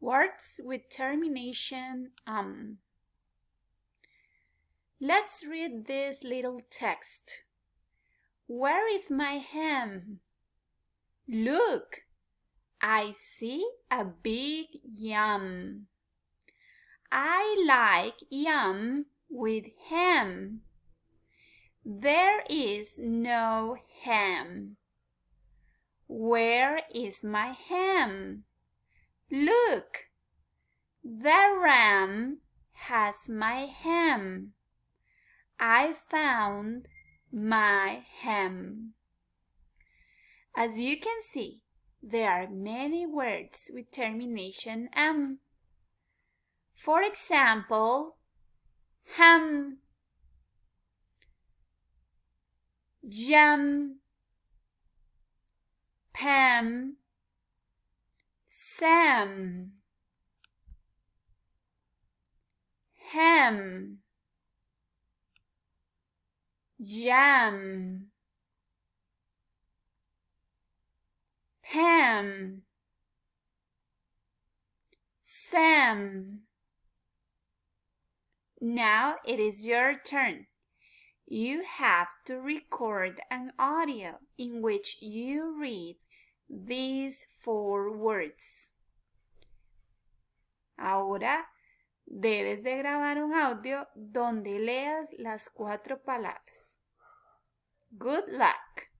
Words with termination Let's read this little text. Where is my ham? Look, I see a big yam. I like yam with ham. There is no ham. Where is my ham? Look, the ram has my ham. I found my ham. As you can see, there are many words with termination -am. For example, ham, jam, Pam, Sam, ham, jam, Pam, Sam. Now it is your turn. You have to record an audio in which you read these 4 words. Ahora debes de grabar un audio donde leas las 4 palabras. Good luck!